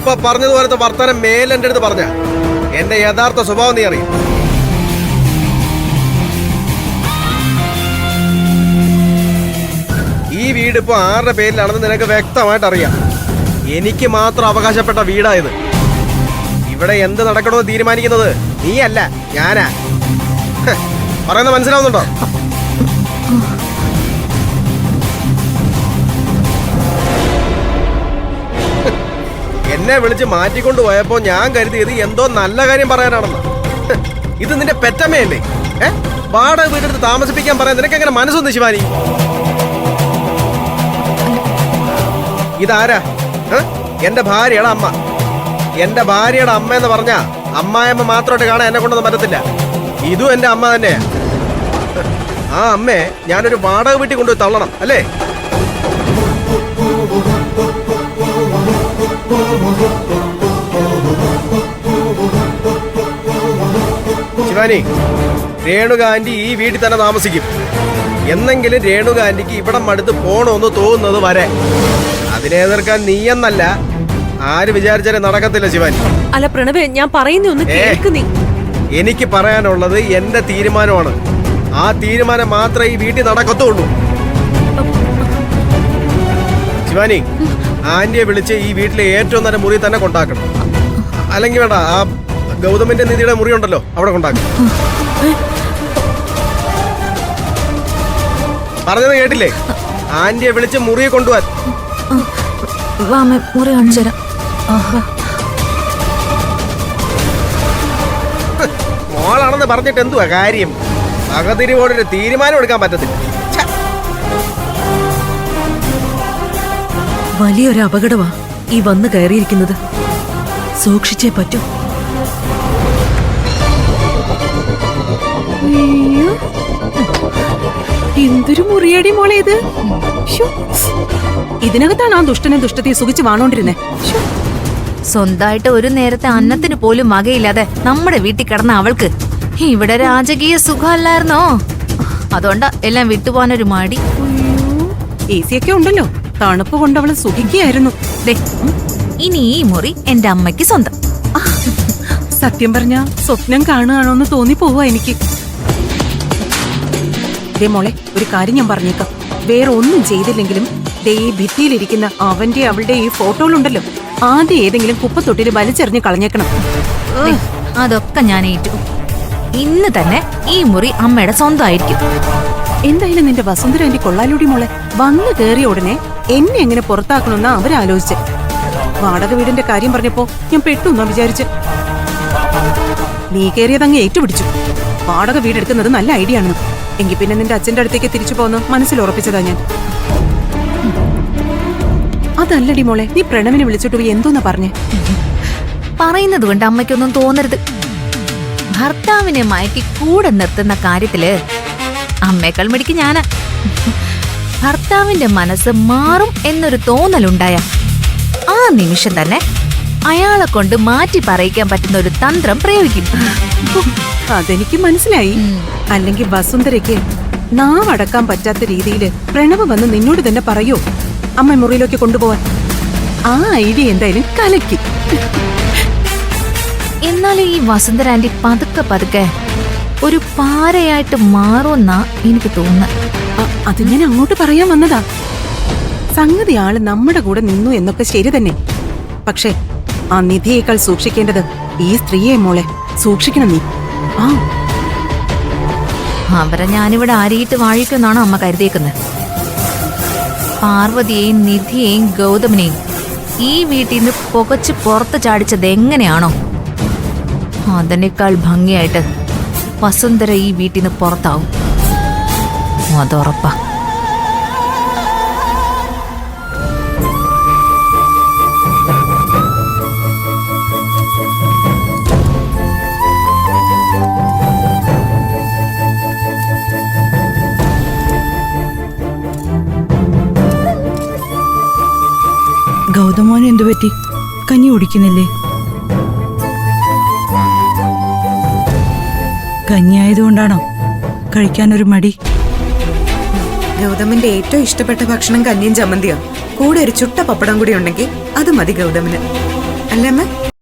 ഇപ്പൊ പറഞ്ഞതുപോലത്തെ വർത്തമാനം മേലെന്റെ അടുത്ത് പറഞ്ഞ എന്റെ യഥാർത്ഥ സ്വഭാവം നീ അറിയും. ഈ വീട് ഇപ്പൊ ആരുടെ പേരിലാണെന്ന് നിനക്ക് വ്യക്തമായിട്ട് അറിയാം. എനിക്ക് മാത്രം അവകാശപ്പെട്ട വീടായത്. ഇവിടെ എന്ത് നടക്കണമെന്ന് തീരുമാനിക്കുന്നത് നീയല്ല, ഞാനാ. പറയുന്നത് മനസ്സിലാവുന്നുണ്ടോ? എന്നെ വിളിച്ച് മാറ്റിക്കൊണ്ട് പോയപ്പോ ഞാൻ കരുതിയത് എന്തോ നല്ല കാര്യം പറയാനാണെന്ന്. ഇത് നിന്റെ പെറ്റമ്മയല്ലേ? വാടക വീടെടുത്ത് താമസിപ്പിക്കാൻ പറയാൻ നിനക്ക് എങ്ങനെ മനസ്സൊന്ന് ശിവാനി? ഇതാരാ? എന്റെ ഭാര്യയുടെ അമ്മ. എന്റെ ഭാര്യയുടെ അമ്മ എന്ന് പറഞ്ഞാ അമ്മായിയമ്മ മാത്രമായിട്ട് കാണാൻ എന്നെ കൊണ്ടൊന്നും പറ്റത്തില്ല. ഇതും എന്റെ അമ്മ തന്നെയാ. ആ അമ്മയെ ഞാനൊരു വാടക വീട്ടിൽ കൊണ്ടുപോയി തള്ളണം അല്ലേ? ശിവാനി, രേണുക ആന്റി ഈ വീട്ടിൽ തന്നെ താമസിക്കും. എന്നെങ്കിലും രേണുക ആന്റിക്ക് ഇവിടെ മടുത്ത് പോണോന്ന് തോന്നുന്നത് വരെ. അതിനെ എതിർക്കാൻ നീയെന്നല്ല ആര് വിചാരിച്ചാലും നടക്കത്തില്ല ശിവാനി. അല്ല പ്രണവേ, ഞാൻ പറയുന്നൊന്ന് കേൾക്ക് നീ. എനിക്ക് പറയാനുള്ളത് എന്റെ തീരുമാനമാണ്. ആ തീരുമാനം മാത്രമേ ഈ വീട്ടിൽ നടക്കത്തുള്ളൂ. ശിവാനി, ആന്റിയെ വിളിച്ച് ഈ വീട്ടിലെ ഏറ്റവും നല്ല മുറി തന്നെ കൊണ്ടാക്കണം. അല്ലെങ്കിൽ വേണ്ട, ആ ഗൗതമിന്റെ നിധിയുടെ മുറി ഉണ്ടല്ലോ അവിടെ കൊണ്ടാക്കണം. പറഞ്ഞത് കേട്ടില്ലേ? ആന്റിയെ വിളിച്ച് മുറിയെ കൊണ്ടുപോവാൻ. മുറി കാണിച്ചു തരാം. മോളാണെന്ന് പറഞ്ഞിട്ട് എന്തുവാ കാര്യം? അകതിരിവോടൊരു തീരുമാനം എടുക്കാൻ പറ്റത്തില്ല. വലിയൊരു അപകടമാ ഈ വന്ന് കയറിയിരിക്കുന്നത്. സൂക്ഷിച്ചേ പറ്റൂ. എന്തൊരു മുറിയടി മോളെ ഇത്. ഇതിനകത്താണ് ആ ദുഷ്ടനെ ദുഷ്ടത്തെ സുഖിച്ച് വാണോണ്ടിരുന്നേ. സ്വന്തമായിട്ട് ഒരു നേരത്തെ അന്നത്തിന് പോലും വകയില്ലാതെ നമ്മുടെ വീട്ടിൽ കിടന്ന അവൾക്ക് ഇവിടെ രാജകീയ സുഖമല്ലായിരുന്നോ? അതുകൊണ്ടാ എല്ലാം വിട്ടുപോകാനൊരു മടി. AC ഒക്കെ ഉണ്ടല്ലോ, തണുപ്പ് കൊണ്ട് അവള് സുഖിക്കുകയായിരുന്നു. ഇനി ഈ മുറി എന്റെ അമ്മയ്ക്ക് സ്വന്തം. സത്യം പറഞ്ഞ സ്വപ്നം കാണുകയാണോന്ന് തോന്നി പോവാ എനിക്ക്. ദേ മോളെ, ഒരു കാര്യം ഞാൻ പറഞ്ഞേക്കാം. വേറെ ഒന്നും ചെയ്തില്ലെങ്കിലും ദേ ഈ ഭിത്തിയിലിരിക്കുന്ന അവന്റെ അവളുടെ ഈ ഫോട്ടോയിലുണ്ടല്ലോ, ആദ്യം ഏതെങ്കിലും കുപ്പത്തൊട്ടില് വലിച്ചെറിഞ്ഞ് കളഞ്ഞേക്കണം. അതൊക്കെ ഞാൻ ഏറ്റു. ഇന്ന് തന്നെ ഈ മുറി അമ്മയുടെ സ്വന്തമായിരിക്കും. എന്തായാലും നിന്റെ വസുന്ധര എന്റെ കൊള്ളാലൂടി മോളെ. വന്നു കേറിയ ഉടനെ എന്നെ എങ്ങനെ പുറത്താക്കണമെന്നാ അവരാലോചിച്ച്. വാടക വീടിന്റെ കാര്യം പറഞ്ഞപ്പോ ഞാൻ പെട്ടെന്നാ വിചാരിച്ച്. നീ കയറിയതങ്ങ് ഏറ്റുപിടിച്ചു. വാടക വീടെടുക്കുന്നത് നല്ല ഐഡിയ ആണ്. എങ്കിൽ പിന്നെ നിന്റെ അച്ഛന്റെ അടുത്തേക്ക് തിരിച്ചു പോന്ന് മനസ്സിൽ ഉറപ്പിച്ചതാ ഞാൻ. അതല്ലടി മോളെ, നീ പ്രണവിനെ വിളിച്ചിട്ട് പോയി എന്തോന്നാ പറഞ്ഞേ? പറയുന്നത് കൊണ്ട് അമ്മയ്ക്കൊന്നും തോന്നരുത്. ഭർത്താവിനെ മയക്കി കൂടെ നിർത്തുന്ന കാര്യത്തില് അമ്മേക്കാൾ മിടിക്ക് ഞാനാ. ഭർത്താവിന്റെ മനസ്സ് മാറും എന്നൊരു തോന്നലുണ്ടായ ആ നിമിഷം തന്നെ അയാളെ കൊണ്ട് മാറ്റി പറയിക്കാൻ പറ്റുന്ന ഒരു തന്ത്രം പ്രയോഗിക്കും. അതെനിക്ക് മനസ്സിലായി. അല്ലെങ്കിൽ വസുന്ധരയ്ക്ക് നാവടക്കാൻ പറ്റാത്ത രീതിയിൽ പ്രണവ് വന്ന് നിന്നോട് തന്നെ പറയോ അമ്മ മുറിയിലേക്ക് കൊണ്ടുപോവാൻ? ആ ഐഡിയ എന്തായാലും കലക്കി. എന്നാലും ഈ വസുന്ധര ആന്റി പതുക്കെ പതുക്കെ ഒരു പാരയായിട്ട് മാറുമെന്നാ എനിക്ക് തോന്നുന്നത്. അത് ഞാൻ അങ്ങോട്ട് പറയാൻ വന്നതാ. സംഗതി ആള് നമ്മുടെ കൂടെ നിന്നു എന്നൊക്കെ ശരി തന്നെ. പക്ഷേ ആ നിധിയേക്കാൾ സൂക്ഷിക്കേണ്ടത് ഈ സ്ത്രീയെ മോളെ. സൂക്ഷിക്കണം നീ. അവരെ ഞാനിവിടെ ആരിയിട്ട് വാഴിക്കുമെന്നാണ് അമ്മ കരുതിയേക്കുന്നത്. പാർവതിയെയും നിധിയെയും ഗൗതമിനെയും ഈ വീട്ടിൽ നിന്ന് പുകച്ച് പുറത്ത് ചാടിച്ചത് എങ്ങനെയാണോ അതിനേക്കാൾ ഭംഗിയായിട്ട് വസുന്ധര ഈ വീട്ടിൽ നിന്ന് പുറത്താവും. അതുറപ്പാ. ഗൗതമോന് എന്തു പറ്റി? കഞ്ഞി കുടിക്കുന്നില്ലേ? കഞ്ഞിയായതുകൊണ്ടാണോ കഴിക്കാനൊരു മടി? ഗൗതമിന്റെ ഏറ്റവും ഇഷ്ടപ്പെട്ട ഭക്ഷണം കഞ്ഞിയും ചമ്മന്തിയോ. കൂടെ ഒരു ചുട്ട പപ്പടം കൂടി ഉണ്ടെങ്കിൽ അത് മതി ഗൗതമിന്. അല്ലേ അമ്മ?